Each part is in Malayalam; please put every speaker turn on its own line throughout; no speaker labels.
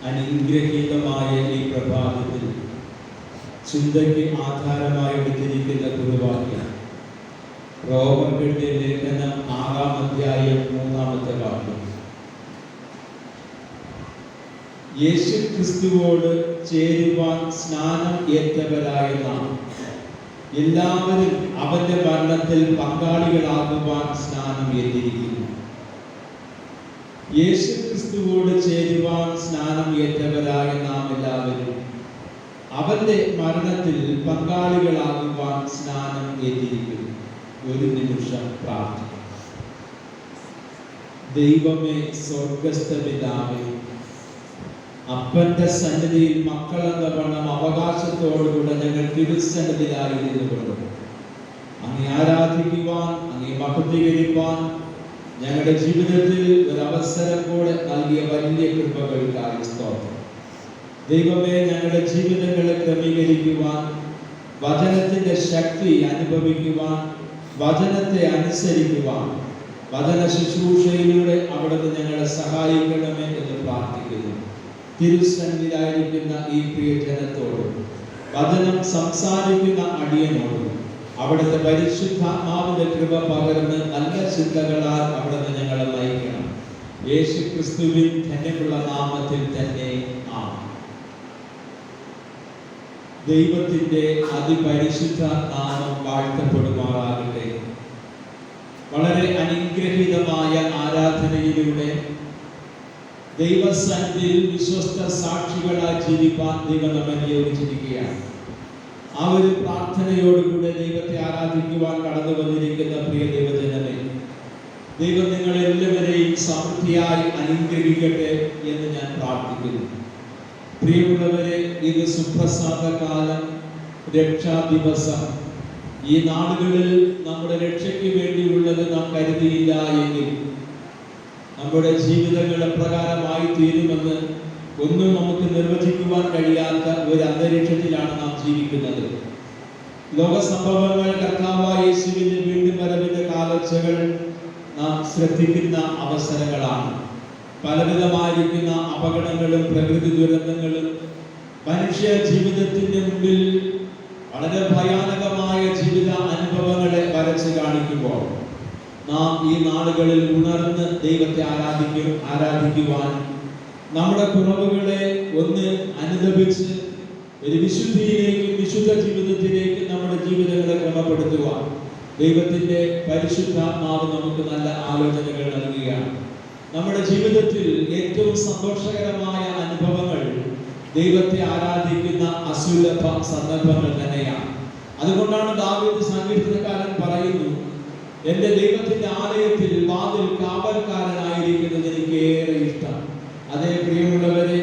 അനുഗ്രഹീതമായ ഈ പ്രഭാതത്തിൽ ചിന്തയ്ക്ക് ആധാരമായി എടുത്തിരിക്കുന്ന കുറുവാക്യം റോമർക്കെഴുതിയ ലേഖനം 6-ാം അധ്യായം 3-ാമത്തെ വാക്യം. യേശു ക്രിസ്തുവോട് ചേരുവാൻ സ്നാനം ഏറ്റവരായ നാം എല്ലാവരും അവന്റെ മരണത്തിൽ പങ്കാളികളാകുവാൻ സ്നാനം ഏറ്റിരിക്കുന്നു. യേശു ക്രിസ്തുവോട് ചേരുവാൻ സ്നാനം ഏറ്റവരായ നാം എല്ലാവരും അവന്റെ മരണത്തിൽ പങ്കാളികളാകുവാൻ സ്നാനം ഏറ്റിരിക്കുന്നു. ഒരു നിമിഷം പ്രാർത്ഥന. ദൈവമേ, സ്വർഗസ്ഥ പിതാവേ, അപ്പന്റെ സന്നിധിയിൽ മക്കളെന്ന വണ്ണം അവകാശത്തോടുകൂടെ ഞങ്ങൾ തിരുസന്നിധിയിലായിരുന്നു അങ്ങേ ആരാധിക്കുവാൻ, അങ്ങേ മഹത്വീകരിക്കുവാൻ ഞങ്ങളുടെ ജീവിതത്തിൽ ഒരു അവസരം കൂടെ നൽകിയ വലിയ കൃപകൾക്കായി സ്തോത്രം. ദൈവമേ, ഞങ്ങളുടെ ജീവിതങ്ങളെ ക്രമീകരിക്കുവാൻ, വചനത്തിന്റെ ശക്തി അനുഭവിക്കുവാൻ, വചനത്തെ അനുസരിക്കുവാൻ, വചന ശുശ്രൂഷയിലൂടെ അവിടുന്ന് ഞങ്ങളെ സഹായിക്കണമേ എന്ന് പ്രാർത്ഥിക്കുന്നു. തിരുസന്നിധിയിലായിരിക്കുന്ന ഈ പ്രിയജനത്തോടും വചനം സംസാരിക്കുന്ന അടിയനോടും അവിടുത്തെ പരിശുദ്ധാത്മാവിന്റെ കൃപ പകർന്ന് നല്ല ചിന്തകളാൽ അവിടുന്ന് ഞങ്ങളെ നയിക്കണം. യേശു ക്രിസ്തുവിൻ ധന്യമുള്ള നാമത്തിൽ തന്നെ ആമേൻ. ദൈവത്തിന്റെ അതിപരിശുദ്ധ നാമം വാഴ്ത്തപ്പെടുമാറാകട്ടെ. വളരെ അനുഗ്രഹീതമായ ആരാധനയിലൂടെ ദൈവസന്നിധിയിൽ വിശ്വസ്ത സാക്ഷികളായി ജീവിക്കാൻ ദൈവം നമ്മെ നിയോഗിച്ചിരിക്കുകയാണ്. ആ ഒരു പ്രാർത്ഥനയോടുകൂടെ ദൈവത്തെ ആരാധിക്കുവാൻ കടന്നു വന്നിരിക്കുന്ന പ്രിയ ദൈവജനമേ, ദൈവം നിങ്ങളെല്ലാവരെയും സമൃദ്ധിയായി അനുഗ്രഹിക്കട്ടെ എന്ന് ഞാൻ പ്രാർത്ഥിക്കുന്നു. പ്രിയമുള്ളവരെ, ഇത് സുപ്രസാദ കാലം, രക്ഷാ ദിവസം. ഈ നാടുകളിൽ നമ്മുടെ രക്ഷയ്ക്ക് വേണ്ടിയുള്ളത് നാം കരുതിയില്ല എങ്കിൽ നമ്മുടെ ജീവിതങ്ങൾ എപ്രകാരമായി തീരുമെന്ന് ഒന്നും നമുക്ക് നിർവചിക്കുവാൻ കഴിയാത്ത ഒരു അന്തരീക്ഷത്തിലാണ് നാം ജീവിക്കുന്നത്. ലോക സംഭവങ്ങൾ, കർത്താവായ യേശുവിന്റെ വീണ്ടും വരവിന്റെ കാലൊച്ചകൾ നാം ശ്രദ്ധിക്കുന്ന അവസരങ്ങളാണ്. പലവിധമായിരിക്കുന്ന അപകടങ്ങളും പ്രകൃതി ദുരന്തങ്ങളും മനുഷ്യ ജീവിതത്തിന്റെ മുമ്പിൽ വളരെ ഭയാനകമായ ജീവിത അനുഭവങ്ങളെ വരച്ച് കാണിക്കുമ്പോൾ നാം ഈ നാളുകളിൽ ഉണർന്ന് ദൈവത്തെ ആരാധിക്കുവാൻ, നമ്മുടെ കുറവുകളെ ഒന്ന് അനുദപിച്ച് ഒരു വിശുദ്ധിയിലേക്കും വിശുദ്ധ ജീവിതത്തിലേക്കും നമ്മുടെ ജീവിതങ്ങളെ ക്രമപ്പെടുത്തുവാൻ ദൈവത്തിന്റെ പരിശുദ്ധാത്മാവ് നമുക്ക് നല്ല ആലോചനകൾ നൽകുകയാണ്. നമ്മുടെ ജീവിതത്തിൽ ഏറ്റവും സന്തോഷകരമായ അനുഭവങ്ങൾ ദൈവത്തെ ആരാധിക്കുന്ന അസുലഭ സന്ദർഭങ്ങൾ തന്നെയാണ്. അതുകൊണ്ടാണ് ദാവീദ് സങ്കീർത്തനക്കാരൻ പറയുന്നു, എന്റെ ദൈവത്തിന്റെ ആലയത്തിൽ വാതിൽ കാവൽക്കാരനായിരിക്കുന്നത് എനിക്ക് ഏറെ ഇഷ്ടം. അതേ പ്രിയമുള്ളവരെ,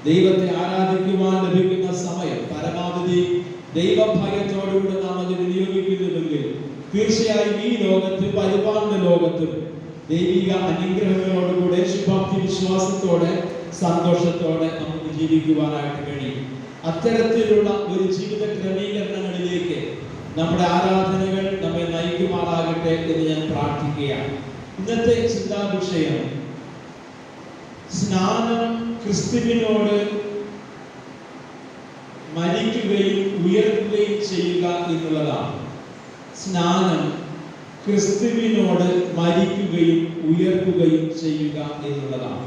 ദൈവത്തെ ആരാധിക്കുവാൻ ലഭിക്കുന്ന സമയം പരമാവധി ദൈവഭയത്തോടുകൂടെ നാം അത് വിനിയോഗിക്കുന്നുവെങ്കിൽ തീർച്ചയായും ഈ ലോകത്തും പരിപാലന ലോകത്തും ദൈവിക അനുഗ്രഹങ്ങളോടുകൂടെ ശുഭാപ്തി വിശ്വാസത്തോടെ സന്തോഷത്തോടെ നമുക്ക് ജീവിക്കുവാനായിട്ട് കഴിയും. അത്തരത്തിലുള്ള ഒരു ജീവിത ക്രമീകരണങ്ങളിലേക്ക് നമ്മുടെ ആരാധനകൾ നമ്മെ നയിക്കുമാറാകട്ടെ എന്ന് ഞാൻ പ്രാർത്ഥിക്കുകയാണ്. ഇന്നത്തെ ചിന്താവിഷയം സ്നാനം ക്രിസ്തുവിനോട് മരിക്കുകയും ഉയർത്തുകയും ചെയ്യുക എന്നുള്ളതാണ്. സ്നാനം ക്രിസ്തുവിനോട് മരിക്കുകയും ഉയർത്തുകയും ചെയ്യുക എന്നുള്ളതാണ്.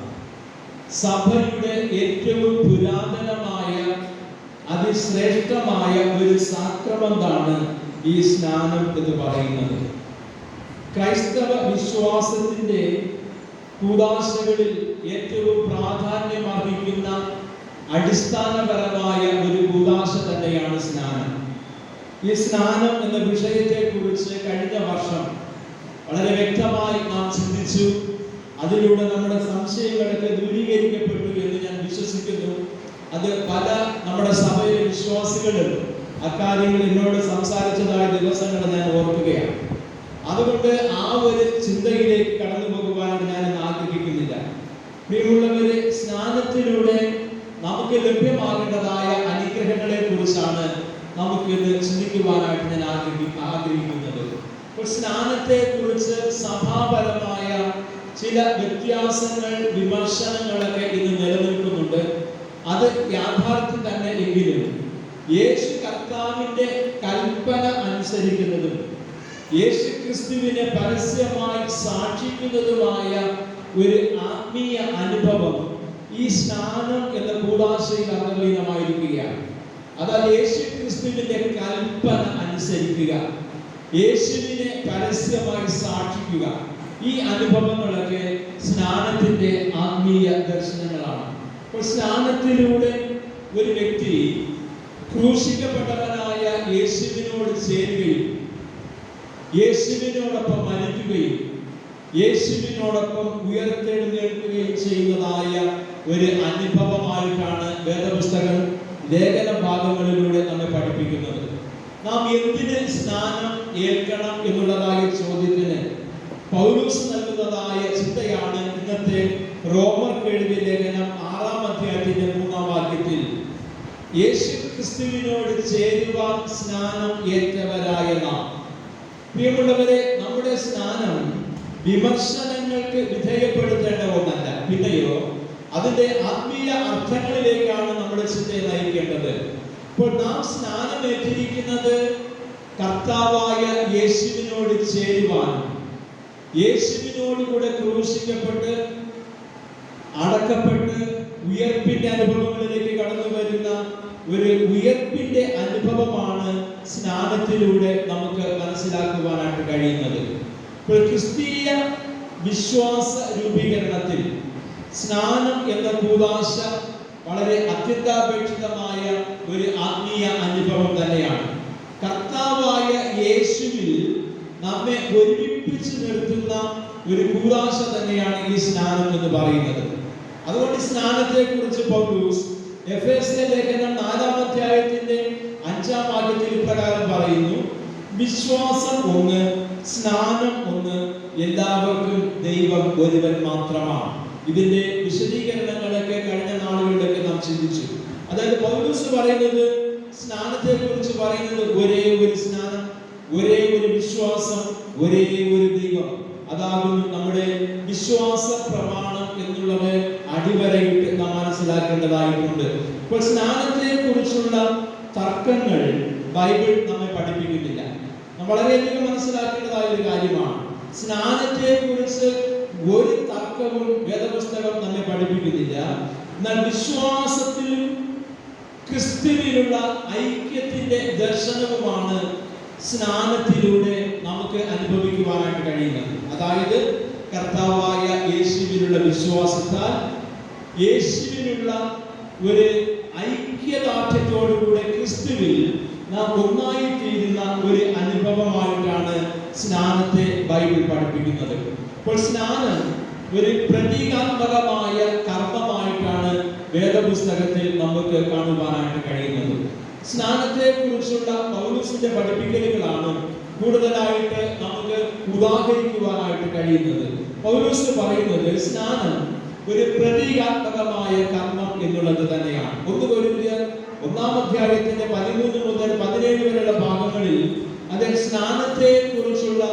സഭയുടെ ഏറ്റവും പുരാതനമായ അതിശ്രേഷ്ഠമായ ഒരു സാക്രമന്താണ് ഈ സ്നാനം എന്ന് പറയുന്നത്. ക്രൈസ്തവ വിശ്വാസത്തിന്റെ കൂദാശകളിൽ ഏറ്റവും പ്രാധാന്യം അർഹിക്കുന്ന അടിസ്ഥാനപരമായ ഒരു കൂദാശ തന്നെയാണ് സ്നാനം. ഈ സ്നാനം എന്ന വിഷയത്തെ കുറിച്ച് കഴിഞ്ഞ വർഷം വളരെ വ്യക്തമായി നാം ചിന്തിച്ചു. അതിലൂടെ നമ്മുടെ സംശയങ്ങളൊക്കെ ദൂരീകരിക്കപ്പെട്ടു എന്ന് ഞാൻ വിശ്വസിക്കുന്നു. അത് പല നമ്മുടെ സഭയിലെ വിശ്വാസികളും അക്കാര്യങ്ങൾ എന്നോട് സംസാരിച്ചതായ ദിവസങ്ങൾ ഞാൻ ഓർക്കുകയാണ്. അതുകൊണ്ട് ആ ഒരു ചിന്തയിലേക്ക് കടന്നു പോകുവാൻ ഞാൻ ആഗ്രഹിക്കുന്നില്ല. പ്രിയമുള്ളവരെ, സ്നാനത്തിലൂടെ നമുക്ക് ലഭ്യമാകേണ്ടതായ അനുഗ്രഹങ്ങളെ കുറിച്ചാണ് നമുക്കിത് ചിന്തിക്കുവാനായിട്ട് ഞാൻ ആഗ്രഹിക്കുന്നത്. സ്നാനത്തെ കുറിച്ച് സഭാപരമായ ചില വ്യത്യാസങ്ങൾ, വിമർശനങ്ങളൊക്കെ ഇന്ന് നിലനിൽക്കുന്നുണ്ട്. അത് യാഥാർത്ഥ്യം തന്നെ എങ്കിലും യേശു കർത്താവിന്റെ കൽപ്പന അനുസരിക്കുന്നതും യേശു ക്രിസ്തുവിനെ പരസ്യമായി സാക്ഷിക്കുന്നതുമായ ഒരു ആത്മീയ അനുഭവം ഈ സ്നാനം എന്ന കൂദാശയിൽ അന്തർലീനമായിരിക്കുകയാണ്. അതായത് യേശു ക്രിസ്തുവിന്റെ കൽപ്പന അനുസരിക്കുക, യേശുവിനെ പരസ്യമായി സാക്ഷിക്കുക. ഈ അനുഭവങ്ങളൊക്കെ സ്നാനത്തിന്റെ ആത്മീയ ദർശനങ്ങളാണ്. അപ്പോൾ സ്നാനത്തിലൂടെ ഒരു വ്യക്തി ക്രൂശിക്കപ്പെട്ടവനായ യേശുവിനോട് ചേരുകയും യേശുവിനോടൊപ്പം മരിക്കുകയും യേശുവിനോടൊപ്പം ഉയർത്തെഴുന്നേൽക്കുകയും ചെയ്യുന്നതായ ഒരു അനുഭവമായിട്ടാണ് വേദപുസ്തകം ലേഖന ഭാഗങ്ങളിലൂടെ നമ്മെ പഠിപ്പിക്കുന്നത്. നാം എന്തിന് സ്നാനം ഏൽക്കണം എന്നുള്ളതായ ചോദ്യത്തിന് പൗലോസ് നൽകുന്നതായ ചിന്തയാണ് ഇന്നത്തെ റോമർക്ക് എഴുതിയ ലേഖനം 6-ാം അധ്യായത്തിന്റെ 3-ാം വാക്യത്തിൽ യേശു ക്രിസ്തുവിനോട് ചേരുവാൻ സ്നാനം ഏറ്റവരായ നാം. പ്രിയമുള്ളവരെ, നമ്മുടെ സ്നാനം വിമർശനങ്ങൾക്ക് വിധേയപ്പെടുത്തേണ്ട ഒന്നല്ല, പിന്നെയോ അതിന്റെ ആത്മീയ അർത്ഥങ്ങളിലേക്കാണ് നമ്മുടെ ചിന്തയെ നയിക്കേണ്ടത്. ഇപ്പോൾ നാം സ്നാനമേറ്റിരിക്കുന്നത് കർത്താവായ യേശുവിനോട് ചേരുവാനും യേശുവിനോടുകൂടെ ക്രൂശിക്കപ്പെട്ട് അടക്കപ്പെട്ട് ഉയർപ്പിന്റെ അനുഭവങ്ങളിലേക്ക് കടന്നു വരുന്ന ഒരു ഉയർപ്പിന്റെ അനുഭവമാണ് സ്നാനത്തിലൂടെ നമുക്ക് മനസ്സിലാക്കുവാനായിട്ട് കഴിയുന്നത്. ഇപ്പോൾ ക്രിസ്തീയ വിശ്വാസ രൂപീകരണത്തിൽ സ്നാനം എന്ന കൂദാശ വളരെ അത്യന്താപേക്ഷിതമായ ഒരു ആത്മീയ അനുഭവം തന്നെയാണ്. കർത്താവായ യേശുവിൽ നമ്മെ ഒരുമിപ്പിച്ച് നിർത്തുന്ന ഒരു കൂദാശ തന്നെയാണ് ഈ സ്നാനം എന്ന് പറയുന്നത്. അതുകൊണ്ട് സ്നാനത്തെ കുറിച്ച് പൗലോസ് എഫേസ്യ ലേഖനം 4-ാം അധ്യായത്തിന്റെ 5-ാം വാക്യത്തിൽ ഇപ്രകാരം പറയുന്നു: വിശ്വാസം ഒന്ന്, സ്നാനം ഒന്ന്, എല്ലാവർക്കും ദൈവം ഒരുവൻ മാത്രമാണ്. ഇതിന്റെ വിശദീകരണങ്ങളൊക്കെ കഴിഞ്ഞ നാളുകളിലൊക്കെ നാം ചിന്തിച്ചു. അതായത് പൗലോസ് പറയുന്നത്, സ്നാനത്തെ കുറിച്ച് പറയുന്നത് ഒരേ ഒരു സ്നാനം, ഒരേ ഒരു വിശ്വാസം, ഒരേ ഒരു ദൈവം. അതാകുന്നു നമ്മുടെ വിശ്വാസ പ്രമാണം എന്നുള്ളത് അടിവരയിട്ട് നാം മനസ്സിലാക്കേണ്ടതായിട്ടുണ്ട്. ഇപ്പോൾ സ്നാനത്തെ കുറിച്ചുള്ള തർക്കങ്ങൾ ബൈബിൾ നമ്മെ പഠിപ്പിക്കുന്നില്ല. നാം വളരെയധികം മനസ്സിലാക്കേണ്ടതായ ഒരു കാര്യമാണ്. സ്നാനത്തെ കുറിച്ച് ഒരു തർക്കവും വേദപുസ്തകം നമ്മെ പഠിപ്പിക്കുന്നില്ല. എന്നാൽ വിശ്വാസത്തിലും ക്രിസ്തുവിലുള്ള ഐക്യത്തിന്റെ ദർശനവുമാണ് സ്നാനത്തിലൂടെ നമുക്ക് അനുഭവിക്കുവാനായിട്ട് കഴിയുന്നത്. അതായത് കർത്താവായ യേശുവിനുള്ള വിശ്വാസത്താൽ യേശുവിനുള്ള ഒരു ഐക്യദാർഢ്യത്തോടുകൂടെ ക്രിസ്തുവിൽ നാം ഒന്നായി തീരുന്ന ഒരു അനുഭവമായിട്ടാണ് സ്നാനത്തെ ബൈബിൾ പഠിപ്പിക്കുന്നത്. അപ്പോൾ സ്നാനം ഒരു പ്രതീകാത്മകമായ കർമ്മമായിട്ടാണ് വേദപുസ്തകത്തിൽ നമുക്ക് കാണുവാനായിട്ട് കഴിയുന്നത്. സ്നാനത്തെ കുറിച്ചുള്ള പൗലോസിന്റെ പഠിപ്പിക്കലുകളാണ് കൂടുതലായിട്ട് നമുക്ക് ഉദാഹരിക്കുവാനായിട്ട് കഴിയുന്നത്. പൗലോസ് പറയുന്നത് സ്നാനം ഒരു പ്രതീകാത്മകമായ കർമ്മം എന്നുള്ളത് തന്നെയാണ്. 1 കൊരിന്ത്യർ 1-ാം അധ്യായത്തിന്റെ 13 മുതൽ 17 വരെയുള്ള ഭാഗങ്ങളിൽ അത് സ്നാനത്തെ കുറിച്ചുള്ള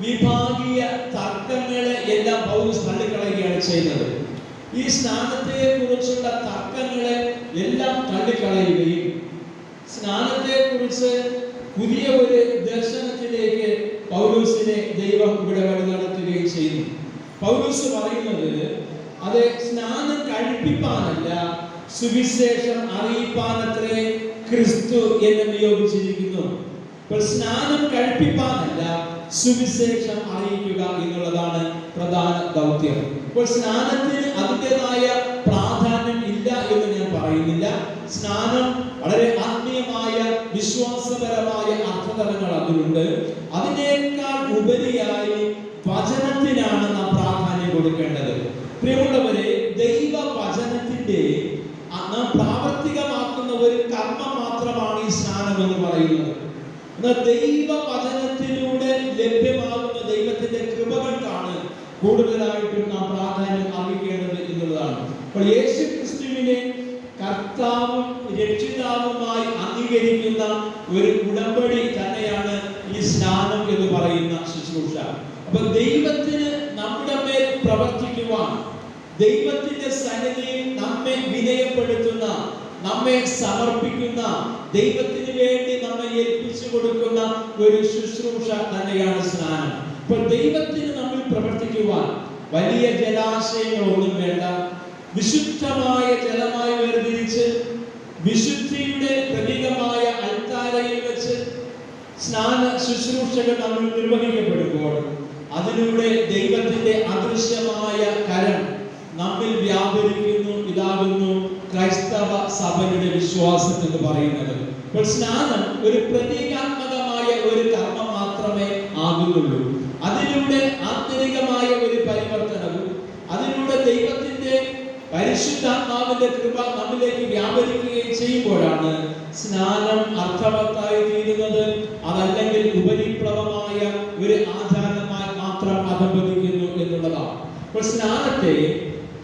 വിഭാഗീയ തർക്കങ്ങളെ എല്ലാം പൗലോസ് തള്ളിക്കളയുകയാണ് ചെയ്യുന്നത്. ഈ സ്നാനത്തെ കുറിച്ചുള്ള തർക്കങ്ങളെ എല്ലാം തള്ളിക്കളയുകയും സ്നാനത്തെ കുറിച്ച് പുതിയ ഒരു ദർശനത്തിലേക്ക് പൗലോസിനെ ദൈവം ഇവിടെ വഴി നടത്തുകയും ചെയ്യുന്നു. പൗലോസ് പറയുന്നത് അത് സ്നാനം കഴിപ്പിപ്പാനല്ല, സുവിശേഷം അറിയിപ്പാനത്രേ ക്രിസ്തു എന്നെ നിയോഗിച്ചിരിക്കുന്നു. അപ്പോൾ സ്നാനം കഴിപ്പിപ്പാനല്ല, സുവിശേഷം അറിയിക്കുക എന്നുള്ളതാണ് പ്രധാന ദൗത്യം. അപ്പോൾ സ്നാനത്തിന് അതിൻ്റെതായ പ്രാധാന്യം ഇല്ല എന്ന് ഞാൻ പറയുന്നില്ല. സ്നാനം വളരെ ആത്മീയമായ വിശ്വാസപരമായ അർത്ഥതലങ്ങൾ അതിലുണ്ട്. അതിനേക്കാൾ ഉപരിയായി വചനത്തിനാണ് നാം പ്രാധാന്യം കൊടുക്കേണ്ടത്. പ്രിയമുള്ളവരെ, ദൈവ വചനത്തിന്റെ നാം പ്രാവർത്തികമാക്കുന്ന ഒരു കർമ്മം മാത്രമാണ് ഈ സ്നാനം എന്ന് പറയുന്നത്. എന്നാൽ ദൈവ വചനത്തിലൂടെ ലഭ്യമാകുന്ന ദൈവത്തിന്റെ കൃപകൾക്കാണ് കൂടുതലായിട്ടും നാം പ്രാധാന്യം അർഹിക്കേണ്ടത് എന്നുള്ളതാണ്. അപ്പോൾ യേശു ക്രിസ്തുവിനെ കർത്താവും രക്ഷിതാവുമായി അംഗീകരിക്കുന്ന ഒരു ഉടമ്പടി തന്നെയാണ് ഈ സ്നാനം എന്ന് പറയുന്ന ശുശ്രൂഷ. അപ്പൊ ദൈവത്തിന് നമ്മുടെ മേൽ പ്രവർത്തിക്കുവാൻ, ദൈവത്തിന്റെ സന്നിധിയിൽ നമ്മെ വിനയപ്പെടുത്തുന്ന, നമ്മെ സമർപ്പിക്കുന്ന, ദൈവത്തിന് വേണ്ടി നമ്മെ ഏൽപ്പിച്ചു കൊടുക്കുന്ന ഒരു ശുശ്രൂഷ തന്നെയാണ് സ്നാനം. ഇപ്പോൾ ദൈവത്തിന് നമ്മൾ പ്രവർത്തിക്കുവാൻ വലിയ ജലാശയങ്ങളൊന്നും വേണ്ട. വിശുദ്ധമായ ജലമായി വേർതിരിച്ച് വിശുദ്ധിയുടെ പ്രതീകമായ അൾത്താരയിൽ വെച്ച് സ്നാന ശുശ്രൂഷകൾ നമ്മൾ നിർവഹിക്കപ്പെടുമ്പോൾ അതിലൂടെ ദൈവത്തിന്റെ അദൃശ്യമായ കരം നമ്മിൽ വ്യാപരിക്കുന്നു. ഇതാകുന്നു ക്രൈസ്തവ സഭയുടെ വിശ്വാസം എന്ന് പറയുന്നത്. ഇപ്പോൾ സ്നാനം ഒരു പ്രതീകാത്മകമായ ഒരു കർമ്മം മാത്രമേ ആകുന്നുള്ളൂ. അതിലൂടെ ആന്തരികമായ ഒരു പരിവർത്തനവും, അതിലൂടെ ദൈവത്തിന്റെ പരിശുദ്ധാത്മാവിന്റെ കൃപ നമ്മിലേക്ക് വ്യാപരിക്കുകയും ചെയ്യുമ്പോഴാണ് സ്നാനം അർത്ഥവത്തായി തീരുന്നത്. അതല്ലെങ്കിൽ ഉപരിപ്ലവമായ ഒരു ആചാരമായി മാത്രം അധപതിക്കുന്നു എന്നുള്ളതാണ്. അപ്പോൾ സ്നാനത്തെ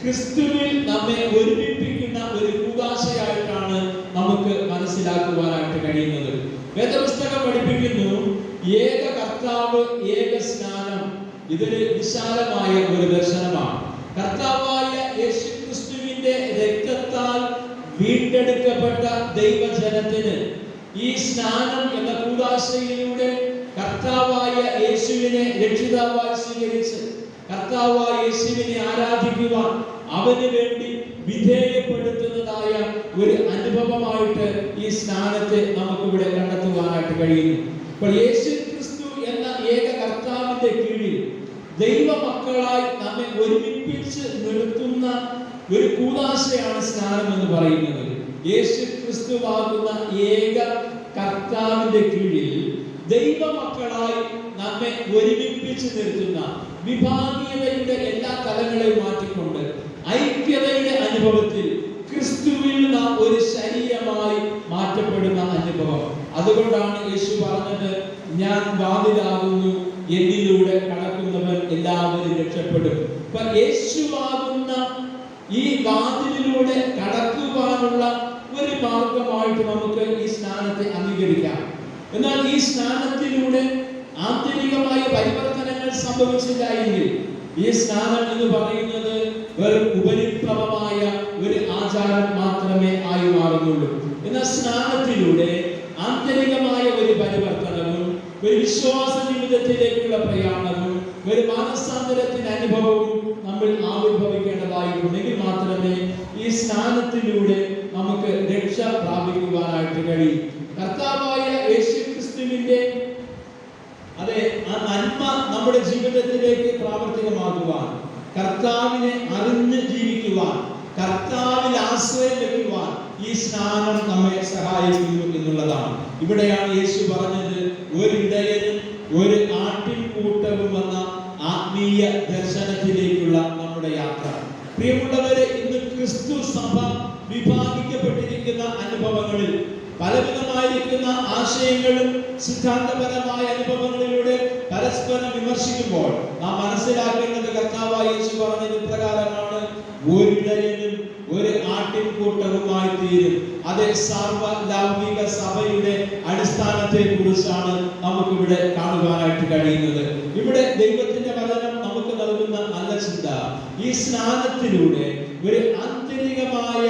ക്രിസ്തുവിൽ നമ്മെ ഒരുമിപ്പിക്കുന്ന ഒരു കൂദാശയായിട്ടാണ് നമുക്ക് മനസ്സിലാക്കുവാനായിട്ട് കഴിയുന്നത്. വേദപുസ്തകം പഠിപ്പിക്കുന്നു, ഏക കർത്താവ്, ഏക സ്നാനം. ഇതൊരു വിശാലമായ ഒരു ദർശനമാണ്. കർത്താവായ യേശുക്രിസ്തുവിന്റെ രക്തത്താൽ വീണ്ടെടുക്കപ്പെട്ട ദൈവജനത്തിന് ഈ സ്നാനം എന്ന കൂദാശയിലൂടെ കർത്താവായ യേശുവിനെ രക്ഷിതാവായി സ്വീകരിച്ച് കർത്താവായ യേശുവിനെ ആരാധിക്കുവാൻ അവന് വേണ്ടി വിധേയപ്പെടുത്തുന്നതായ ഒരു അനുഭവമായിട്ട് ഈ സ്നാനത്തെ നമുക്കിവിടെ കണ്ടെത്തുവാനായിട്ട് കഴിയുന്നു. അപ്പോൾ യേശു ക്രിസ്തു എന്ന ഏക കർത്താവിന്റെ കീഴിൽ ദൈവമക്കളായി നമ്മെ ഒരുമിപ്പിച്ച് നിർത്തുന്ന ഒരു കൂദാശയാണ് സ്നാനം എന്ന് പറയുന്നത്. യേശു ക്രിസ്തുവാകുന്ന ഏക കർത്താവിന്റെ കീഴിൽ ദൈവമക്കളായി നമ്മെ ഒരുമിപ്പിച്ച് നിർത്തുന്ന, വിഭാഗീയതയുടെ എല്ലാ തലങ്ങളെയും മാറ്റിക്കൊണ്ട് ഐക്യതയുടെ അനുഭവത്തിൽ ക്രിസ്തുവിൽ നാം ഒരു ശരീരമായി മാറ്റപ്പെടുന്ന അനുഭവം. അതുകൊണ്ടാണ് യേശു പറഞ്ഞത്, ഞാൻ വാതിലാകുന്നു, എന്നിലൂടെ കടക്കുന്നവൻ എല്ലാവരും രക്ഷപ്പെടും. അപ്പൊ യേശുവാകുന്ന ഈ വാതിലിലൂടെ കടക്കുവാനുള്ള ഒരു മാർഗമായിട്ട് നമുക്ക് ഈ സ്നാനത്തെ അംഗീകരിക്കാം. എന്നാൽ ഈ സ്നാനത്തിലൂടെ ആന്തരികമായ പരിവർത്തനങ്ങൾ സംഭവിച്ചില്ല എങ്കിൽ ഈ സ്നാനം എന്ന് പറയുന്നത് വെറും ഉപരിപ്ലവമായ ഒരു ആചാരം മാത്രമേ ആയി മാറുന്നുള്ളൂ. എന്നാൽ സ്നാനത്തിലൂടെ ആന്തരികമായ ഒരു പരിവർത്തനവും, ഒരു വിശ്വാസ ജീവിതത്തിലേക്കുള്ള പ്രയാണവും, ഒരു മാനസാന്തരത്തിന്റെ അനുഭവവും നമ്മൾ ആവിർഭവിക്കേണ്ടതായിട്ടുണ്ടെങ്കിൽ മാത്രമേ ഈ സ്നാനത്തിലൂടെ നമുക്ക് രക്ഷ പ്രാപിക്കുവാനായിട്ട് കഴിയും. കർത്താവായ യേശുക്രിസ്തുവിന്റെ ആ നന്മ നമ്മുടെ ജീവിതത്തിലേക്ക് പ്രാവർത്തികമാകുവാൻ, കർത്താവിനെ അറിഞ്ഞ് ജീവിക്കുവാൻ, കർത്താവിൽ ആശ്രയം വെക്കുവാൻ ഈ സ്നാനം നമ്മെ സഹായിക്കുന്നു എന്നുള്ളതാണ്. ഇവിടെയാണ് യേശു പറഞ്ഞത്, ഒരിടയനും ഒരു ആട്ടിൻകൂട്ടവും എന്ന ആത്മീയ ദർശനത്തിലേക്കുള്ള നമ്മുടെ യാത്ര. പ്രിയമുള്ളവരെ, ഇന്ന് ക്രിസ്തു സഭ വിഭാഗിക്കപ്പെട്ടിരിക്കുന്ന അനുഭവങ്ങളിൽ പലവിധമായിരിക്കുന്ന ആശയങ്ങളും സിദ്ധാന്തപരമായ അനുഭവങ്ങളിലൂടെ പരസ്പരം വിമർശിക്കുമ്പോൾ നാം മനസ്സിലാക്കേണ്ടത് കർത്താവായ യേശു പറഞ്ഞത് ഇപ്രകാരമാണ്, ഒരിടയനും ഒരു ആട്ടിൻകൂട്ടവുമായി തീരും. അത് സാർവലൗകിക സഭയുടെ അടിസ്ഥാനത്തെ കുറിച്ചാണ് നമുക്കിവിടെ കാണുവാനായിട്ട് കഴിയുന്നത്. ഇവിടെ ദൈവത്തിന്റെ വചനം നമുക്ക് നൽകുന്ന നല്ല ചിന്ത, ഈ സ്നാനത്തിലൂടെ ഒരു ആന്തരികമായ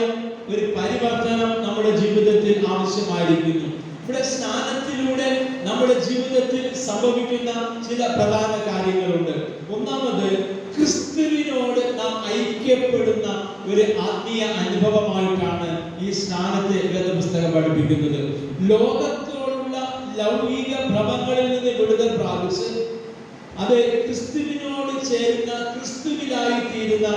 ഒരു പരിവർത്തനം നമ്മുടെ ജീവിതത്തിൽ ആവശ്യമായിരിക്കുന്നു. ഇവിടെ സ്നാനത്തിലൂടെ നമ്മുടെ ജീവിതത്തിൽ സംഭവിക്കുന്ന ചില പ്രധാന കാര്യങ്ങളുണ്ട്. ഒന്നാമത്, ക്രിസ്തുവിനോട് നാം ഐക്യപ്പെടുന്ന ഒരു ആത്മീയ അനുഭവമായിട്ടാണ് ഈ സ്നാനത്തെ വേദപുസ്തകം പഠിപ്പിക്കുന്നത്. ലോകത്തോടുള്ള ലൗകിക ഭ്രമങ്ങളിൽ നിന്ന് വിടുതൽ പ്രാപിച്ച് അത് ക്രിസ്തുവിനോട് ചേരുന്ന, ക്രിസ്തുവിലായി തീരുന്ന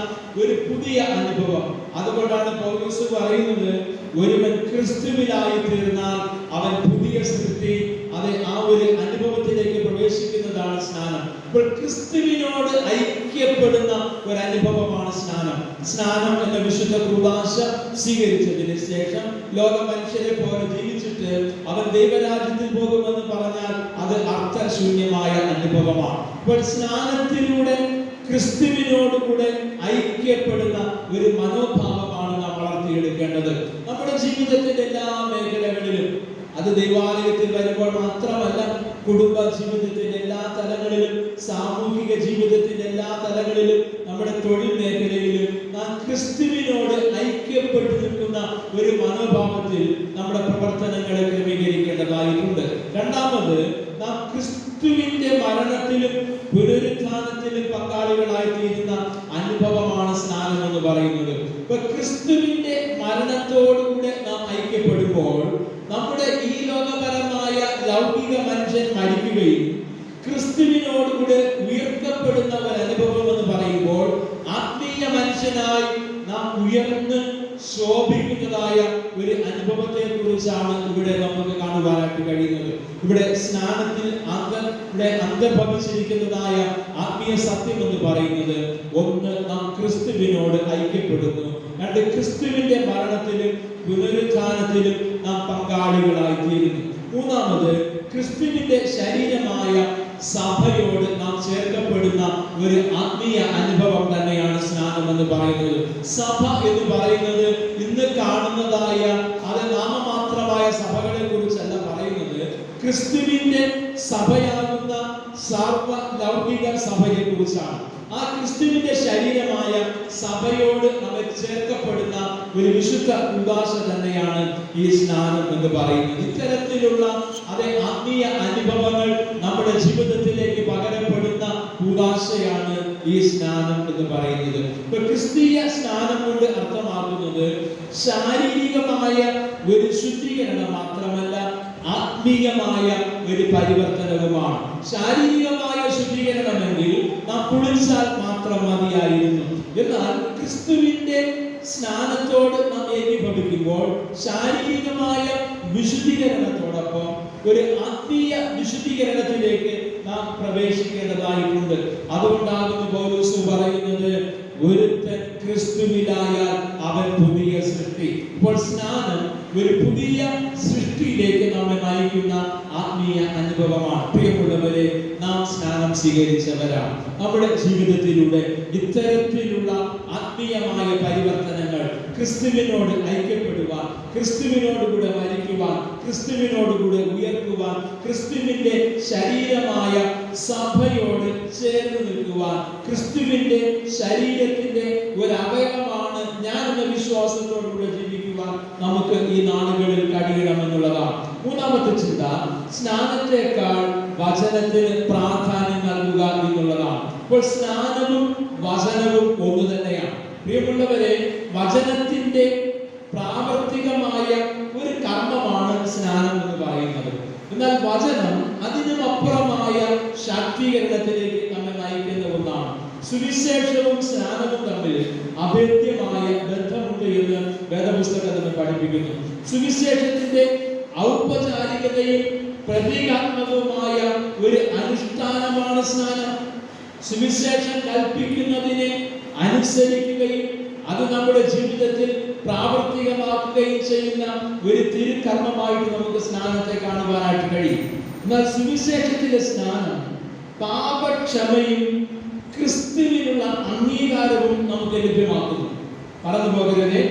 ഒരു പുതിയ അനുഭവം. അതുകൊണ്ടാണ് പൗലോസ് പറയുന്നത്, ഒരുവൻ ക്രിസ്തുവിലായി തീർന്നാൽ അവൻ പുതിയ സൃഷ്ടി. അത് ആ ഒരു അനുഭവത്തിലേക്ക് പ്രവേശിക്കുന്നതാണ് സ്നാനം. അപ്പോൾ ക്രിസ്തുവിനോട് ഐക്യപ്പെടുന്ന ഒരു അനുഭവമാണ് സ്നാനം. സ്നാനം എന്ന വിശുദ്ധ കൂദാശ സ്വീകരിച്ചതിന് ശേഷം ലോക മനുഷ്യരെ പോലെ ജീവിച്ചിട്ട് അവൻ ദൈവരാജ്യത്തിൽ പോകുമെന്ന് പറഞ്ഞാൽ അത് അർത്ഥശൂന്യമായ അനുഭവമാണ്. അപ്പോൾ സ്നാനത്തിലൂടെ ക്രിസ്തുവിനോടുകൂടെ ഐക്യപ്പെടുന്ന ഒരു മനോഭാവമാണ് നാം വളർത്തിയെടുക്കേണ്ടത്. നമ്മുടെ ജീവിതത്തിന്റെ എല്ലാ മേഖലകളിലും, അത് ദൈവാലയത്തിൽ വരുമ്പോൾ മാത്രമല്ല, കുടുംബ ജീവിതത്തിന്റെ എല്ലാ തലങ്ങളിലും, സാമൂഹിക ജീവിതത്തിന്റെ എല്ലാ തലങ്ങളിലും, നമ്മുടെ തൊഴിൽ മേഖലയിലും നാം ക്രിസ്തുവിനോട് ഐക്യപ്പെട്ടു നിൽക്കുന്ന ഒരു മനോഭാവത്തിൽ നമ്മുടെ പ്രവർത്തനങ്ങളെ ക്രമീകരിക്കേണ്ടതായിട്ടുണ്ട്. രണ്ടാമത്, നാം ക്രിസ്തുവിന്റെ മരണത്തിലും പുനരുത്ഥാനത്തിലും പങ്കാളികളായി തീരുന്ന അനുഭവമാണ് സ്നാനം എന്ന് പറയുന്നത്. ഇപ്പൊ ക്രിസ്തുവിന്റെ മരണത്തോടുകൂടെ നാം ഐക്യപ്പെടുമ്പോൾ നമ്മുടെ ഈ ലോകപരമായ ലൗകിക മനുഷ്യൻ മരിക്കുകയും ക്രിസ്തുവിനോടുകൂടെ ഉയർത്തപ്പെടുന്ന ഒരു അനുഭവം എന്ന് പറയുമ്പോൾ ആത്മീയ മനുഷ്യനായി നാം ഉയർന്ന് ശോഭിക്കുന്നതായ ഒരു അനുഭവത്തെ കുറിച്ചാണ് ഇവിടെ നമുക്ക് കാണുവാനായിട്ട് കഴിയുന്നത്. ഇവിടെ സ്നാനത്തിൽ അന്തർഭവിച്ചിരിക്കുന്നതായ ആത്മീയ സത്യം എന്ന് പറയുന്നത്, ഒന്ന്, നാം ക്രിസ്തുവിനോട് ഐക്യപ്പെടുന്നു. രണ്ട്, ക്രിസ്തുവിന്റെ മരണത്തിലും പുനരുത്ഥാനത്തിലും നാം പങ്കാളികളായി തീരുന്നു. മൂന്നാമത്, ക്രിസ്തുവിന്റെ ശരീരമായ സഭയോട് നാം ചേർക്കപ്പെടുന്ന ഒരു ആത്മീയ അനുഭവം തന്നെയാണ് സ്നാനം എന്ന് പറയുന്നത്. സഭ എന്ന് പറയുന്നത് ഇന്ന് കാണുന്നതായ അത് നാമമാത്രമായ സഭകളെ കുറിച്ചല്ല പറയുന്നത്. ക്രിസ്തുവിന്റെ സഭയാകുന്ന സർവ ലൗകിക സഭയെ കുറിച്ചാണ്. ആ ക്രിസ്തുവിന്റെ ശരീരമായ സഭയോട് നമ്മൾ ചേർക്കപ്പെടുന്ന ഒരു വിശുദ്ധ കൂദാശ തന്നെയാണ് ഈ സ്നാനം എന്ന് പറയുന്നത്. ഇത്തരത്തിലുള്ള അതേ ആത്മീയ അനുഭവങ്ങൾ നമ്മുടെ ജീവിതത്തിലേക്ക് പകരപ്പെടുന്ന കൂദാശയാണ് ഈ സ്നാനം എന്ന് പറയുന്നത്. ഇപ്പൊ ക്രിസ്തീയ സ്നാനം കൊണ്ട് അർത്ഥമാക്കുന്നത് ശാരീരികമായ ഒരു ശുദ്ധീകരണം മാത്രമല്ല, ആത്മീയമായ ഒരു പരിവർത്തനവുമാണ്. ശാരീരികമായ ശുദ്ധീകരണമെങ്കിൽ നാം കുളിച്ചാൽ മാത്രം മതിയായിരുന്നു. എന്നാൽ ക്രിസ്തുവിന്റെ സ്നാനത്തോട് നാം ഏകീഭവിക്കുമ്പോൾ ശാരീരികമായ വിശുദ്ധീകരണത്തോടൊപ്പം ഒരു ആത്മീയ വിശുദ്ധീകരണത്തിലേക്ക് നാം പ്രവേശിക്കേണ്ടതായിട്ടുണ്ട്. അതുകൊണ്ടാകുന്നു പൗലോസ് പറയുന്നത്, ഒരുത്തൻ ക്രിസ്തുവിലായാൽ അവൻ പുതിയ സൃഷ്ടി. ഇപ്പോൾ സ്നാനം ഒരു പുതിയ സൃഷ്ടിയിലേക്ക് നമ്മെ നയിക്കുന്ന ആത്മീയ അനുഭവമാണ്. പ്രിയമുള്ളവരെ, നാം സ്നാനം സ്വീകരിച്ചവരാണ്. നമ്മുടെ ജീവിതത്തിലൂടെ ഇത്തരത്തിലുള്ള ആത്മീയമായ പരിവർത്തനങ്ങൾ, ക്രിസ്തുവിനോട് ഐക്യപ്പെടുവാൻ, ക്രിസ്തുവിനോടുകൂടെ മരിക്കുവാൻ, ക്രിസ്തുവിനോടുകൂടെ ഉയർത്തുവാൻ, ക്രിസ്തുവിന്റെ ശരീരമായ സഭയോട് ചേർന്ന് നിൽക്കുവാൻ, ക്രിസ്തുവിന്റെ ശരീരത്തിന്റെ ഒരു അവയവമാണ് ഞാൻ എന്ന വിശ്വാസത്തോടുകൂടെ ജീവിക്കുവാൻ നമുക്ക് ഈ നാളുകളിൽ കഴിയണമെന്നുള്ളതാണ്. മൂന്നാമത്തെ ചിന്ത, സ്നാനത്തെക്കാൾ വചനത്തിന് പ്രാധാന്യം നൽകുക എന്നുള്ളതാണ്. അപ്പോൾ സ്നാനവും വചനവും ഒന്ന് തന്നെയാണ്. പ്രിയമുള്ളവരെ, വചനത്തിന്റെ പ്രാവർത്തികമായ ഒരു കർമ്മമാണ് സ്നാനം എന്ന് പറയുന്നത്. എന്നാൽ വചനം അതിനുമപ്പുറമായ ശാക്തീകരണത്തിലേക്ക് നമ്മെ നയിക്കുന്ന ഒന്നാണ്. സുവിശേഷവും സ്നാനവും തമ്മിൽ അഭേദ്യമായ ബന്ധമുണ്ട് എന്ന് വേദപുസ്തകം നമ്മെ പഠിപ്പിക്കുന്നു. സുവിശേഷത്തിന്റെ ഔപചാരികതയും പ്രതീകാത്മകവുമായ ഒരു അനുഷ്ഠാനമാണ് സ്നാനം. സുവിശേഷം കൽപ്പിക്കുന്നതിനെ അനുസരിക്കുകയും അത് നമ്മുടെ ജീവിതത്തിൽ പ്രാവർത്തികമാക്കുകയും ചെയ്യുന്ന ഒരു തിരുക്കർമ്മമായിട്ട് നമുക്ക് സ്നാനത്തെ കാണുവാനായിട്ട് കഴിയും. എന്നാൽ സുവിശേഷത്തിലെ സ്നാനം പാപക്ഷമയും ക്രിസ്തുവിനുള്ള അംഗീകാരവും നമുക്ക് ലഭ്യമാക്കുന്നു. പറഞ്ഞു പോകരുതേ,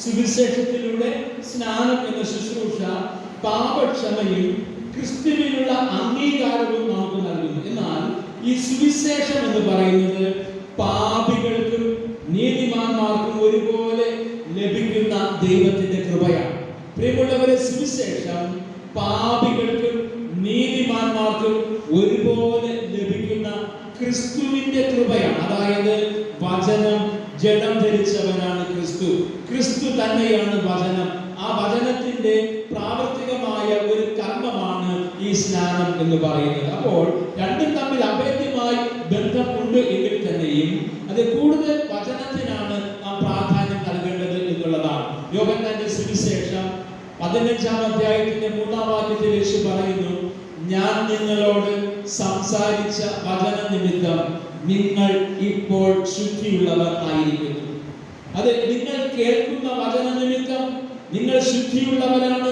സുവിശേഷത്തിലൂടെ സ്നാനം എന്ന ശുശ്രൂഷ പാപക്ഷമയും ക്രിസ്തുവിനുള്ള അംഗീകാരവും നമുക്ക് നൽകുന്നു. എന്നാൽ ഈ സുവിശേഷം എന്ന് പറയുന്നത് പാപികൾക്കും നീതിമാന്മാർക്കും ഒരുപോലെ ലഭിക്കുന്ന ദൈവത്തിന്റെ കൃപയാണ്. പ്രിയമുള്ളവരെ, സുവിശേഷം പാപികൾക്കും നീതിമാന്മാർക്കും ഒരുപോലെ ലഭിക്കുന്ന ക്രിസ്തുവിന്റെ കൃപയാണ്. അതായത് വചനം ജഡം ധരിച്ചവനാണ് ക്രിസ്തു. ക്രിസ്തു തന്നെയാണ് വചനം. ആ വചനത്തിന്റെ പ്രാവർത്തികമായ ഒരു കർമ്മമാണ് ഈ സ്നാനം എന്ന് പറയുന്നത്. അപ്പോൾ രണ്ടും തമ്മിൽ അഭേദ്യമായി ബന്ധമുണ്ട് എങ്കിൽ തന്നെയും അത് കൂടുതൽ വചനത്തിനാണ് നാം പ്രാധാന്യം നൽകേണ്ടത് എന്നുള്ളതാണ്. യോഹന്നാന്റെ സുവിശേഷം 15-ാം അധ്യായത്തിന്റെ 3-ാം വാക്യത്തിൽ യേശു പറയുന്നു, ഞാൻ നിങ്ങളോട് സംസാരിച്ച വചന നിമിത്തം നിങ്ങൾ ഇപ്പോൾ ശുദ്ധിയുള്ളവർ ആയിരിക്കുന്നു. അത് നിങ്ങൾ കേൾക്കുന്ന വചന നിമിത്തം നിങ്ങൾ ശുദ്ധിയുള്ളവരാണ്.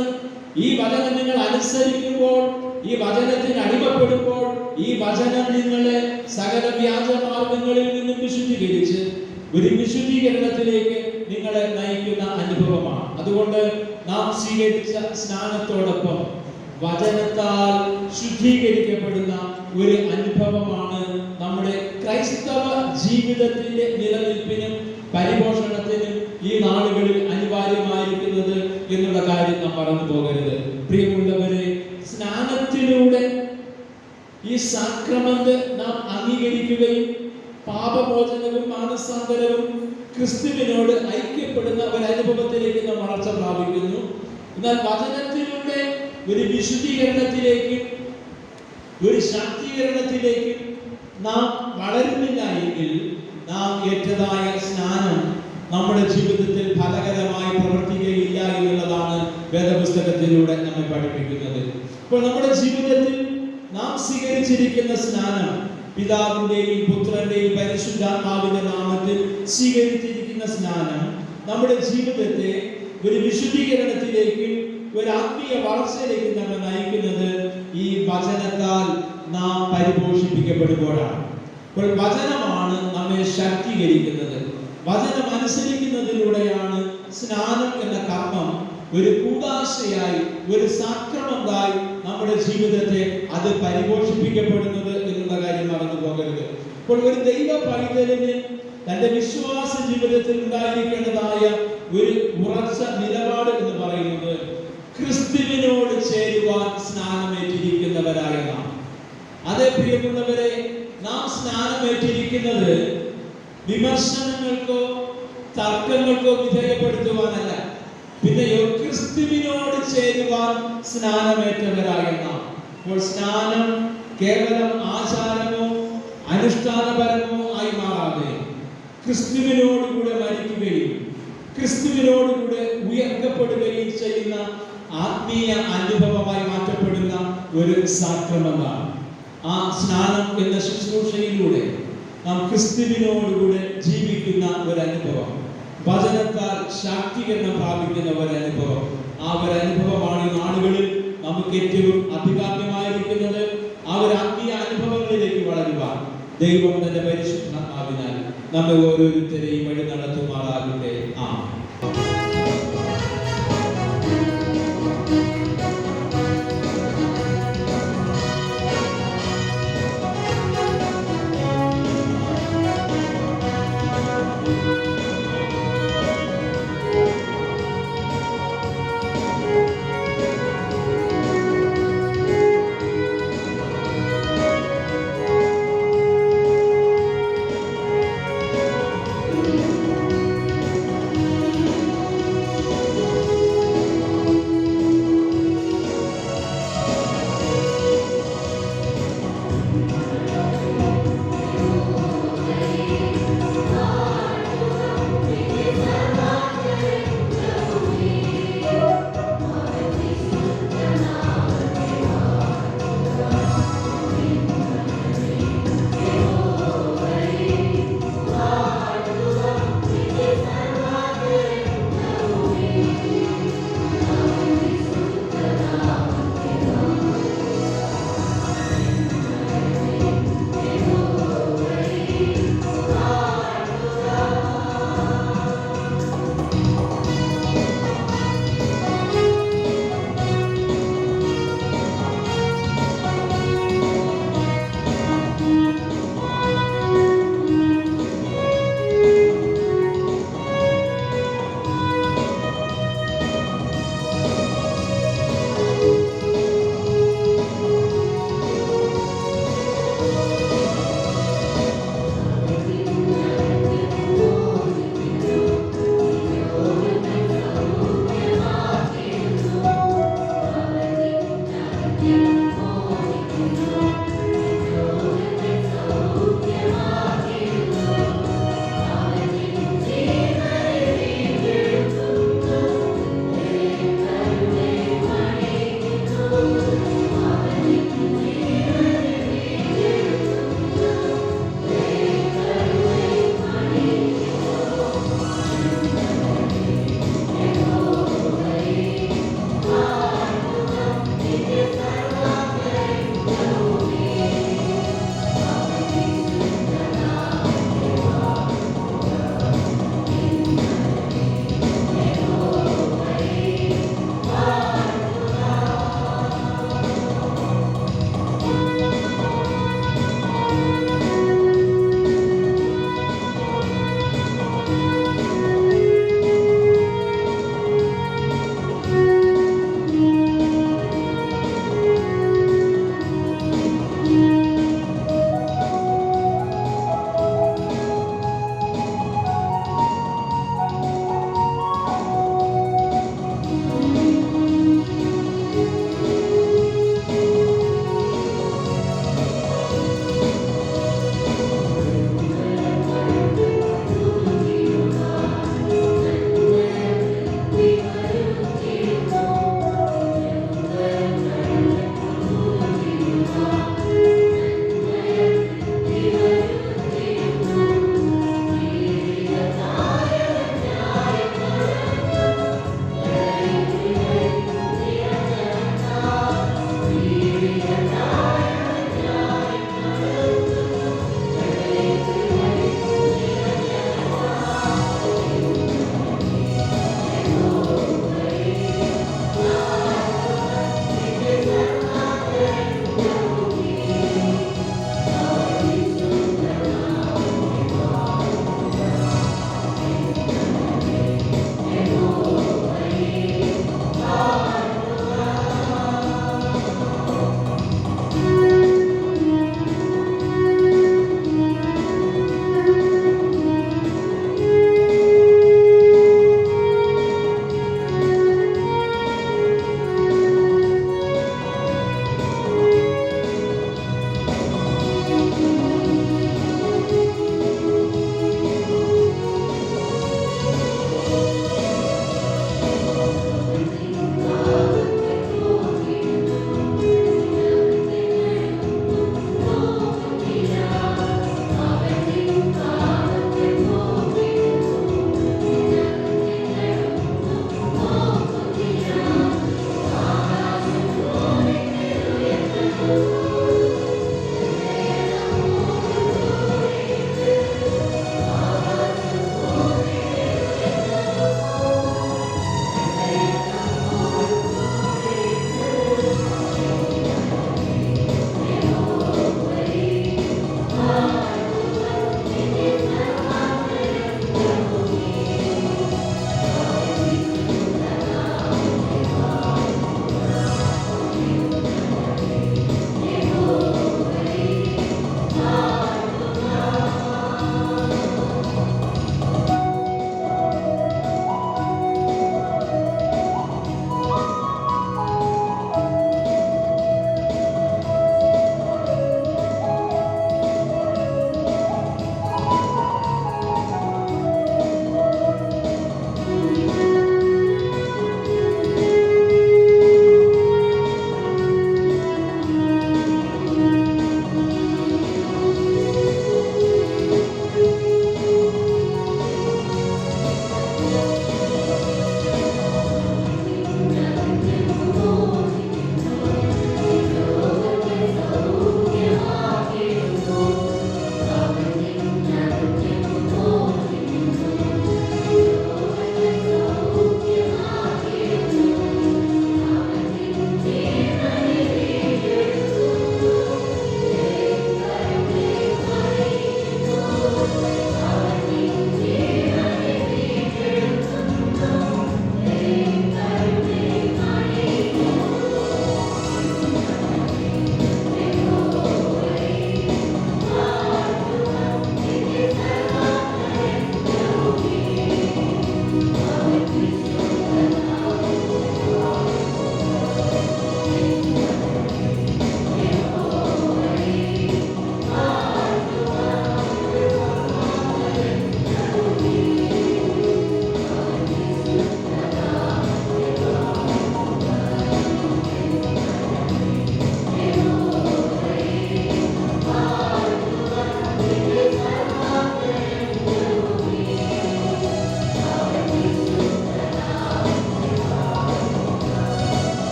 ഈ വചനം നിങ്ങൾ അനുസരിക്കുമ്പോൾ, ഈ വചനത്തിന് അടിമപ്പെടുമ്പോൾ, ഈ വചനം നിങ്ങളെ സകല വ്യാജമാർഗങ്ങളിൽ നിന്നും വിശുദ്ധീകരിച്ച് ഒരു വിശുദ്ധീകരണത്തിലേക്ക് നിങ്ങളെ നയിക്കുന്ന അനുഭവമാണ്. അതുകൊണ്ട് നാം സ്വീകരിച്ച സ്നാനത്തോടൊപ്പം വചനത്താൽ ശുദ്ധീകരിക്കപ്പെടുന്ന ഒരു അനുഭവമാണ് നമ്മുടെ ക്രൈസ്തവ ജീവിതത്തിന്റെ നിലനിൽപ്പിനും പരിപോഷണത്തിനും ഈ നാളുകളിൽ അനിവാര്യമായിരിക്കുന്നത് എന്നുള്ള കാര്യം നാം മറന്നു പോകരുത്. പ്രിയമുള്ളവരെ, സ്നാനത്തിലൂടെ ഈ സാക്രമെന്റ് നാം അംഗീകരിക്കുകയും പാപമോചനവും മാനസാന്തരവും ക്രിസ്തുവിനോട് ഐക്യപ്പെടുന്ന ഒരു അനുഭവത്തിലേക്ക് നാം വളർച്ച പ്രാപിക്കുന്നു. എന്നാൽ വചനത്തിലൂടെ ഒരു വിശുദ്ധീകരണത്തിലേക്ക്, ഒരു ശാക്തീകരണത്തിലേക്ക് നാം വളരുന്നില്ല എങ്കിൽ നാം ഏറ്റതായ സ്നാനം നമ്മുടെ ജീവിതത്തിൽ ഫലകരമായി പ്രവർത്തിക്കുകയില്ല എന്നുള്ളതാണ് വേദപുസ്തകത്തിലൂടെ നമ്മെ പഠിപ്പിക്കുന്നത്. അപ്പോൾ നമ്മുടെ ജീവിതത്തിൽ നാം സ്വീകരിച്ചിരിക്കുന്ന സ്നാനം, പിതാവിന്റെയും പുത്രന്റെയും പരിശുദ്ധാത്മാവിന്റെ നാമത്തിൽ സ്വീകരിച്ചിരിക്കുന്ന സ്നാനം നമ്മുടെ ജീവിതത്തെ ഒരു വിശുദ്ധീകരണത്തിലേക്ക്, ഒരു ആത്മീയ വളർച്ചയിലേക്ക് നമ്മെ നയിക്കുന്നത് ഈ വചനത്താൽ നാം പരിപോഷിപ്പിക്കപ്പെടുമ്പോഴാണ്. അപ്പോൾ വചനമാണ് നമ്മെ ശാക്തീകരിക്കുന്നത്. വചനം അനുസരിക്കുന്നതിലൂടെയാണ് സ്നാനം എന്ന കർമ്മം ഒരു കൂദാശയായി, ഒരു സാക്രമന്തായി നമ്മുടെ ജീവിതത്തെ അത് പരിപോഷിപ്പിക്കപ്പെടുന്നത് എന്നുള്ള കാര്യം മറന്നു പോകരുത്. അപ്പോൾ ഒരു ദൈവ പൈതലിന് തന്റെ വിശ്വാസ ജീവിതത്തിൽ ഉണ്ടായിരിക്കേണ്ടതായ ഒരു ഉറച്ച നിലപാട് എന്ന് പറയുന്നത് ക്രിസ്തുവിനോട് ചേരുവാൻ സ്നാനമേറ്റിരിക്കുന്നവരായ നാം. അതേ പ്രിയമുള്ളവരെ, നാം സ്നാനമേറ്റിരിക്കുന്നത് വിമർശനങ്ങൾക്കോ തർക്കങ്ങൾക്കോ വിധേയപ്പെടുത്തുവാനല്ല, പിന്നെയോ ക്രിസ്തുവിനോട് ചേരുവാൻ സ്നാനമേറ്റവരായ നാം. അപ്പോൾ സ്നാനം കേവലം ആചാരമോ അനുഷ്ഠാനപരമോ ആയി മാറാതെ ക്രിസ്തുവിനോടുകൂടെ മരിക്കുകയും ക്രിസ്തുവിനോടുകൂടെ ഉയർത്തപ്പെടുകയും ചെയ്യുന്ന ആത്മീയ അനുഭവമായി മാറ്റപ്പെടുന്ന ഒരു സാക്രമമാണ്. ആ സ്നാനം എന്ന ശുശ്രൂഷയിലൂടെ നാം ക്രിസ്തുവിനോടുകൂടെ ജീവിക്കുന്ന ഒരു അനുഭവം, വചനത്താൽ ശാക്തീകരണം പ്രാപിക്കുന്ന ഒരു അനുഭവം. ആ ഒരു അനുഭവമാണ് ഈ നാടുകളിൽ നമുക്ക് ഏറ്റവും അഭികാമ്യമായിരിക്കുന്നത്. ആ ഒരു ആത്മീയ അനുഭവങ്ങളിലേക്ക് വളരുവാൻ ദൈവം തന്റെ പരിശുദ്ധാത്മാവിനാൽ നമ്മെ ഓരോരുത്തരെയും വഴി നടത്തുമാറാകട്ടെ. ആ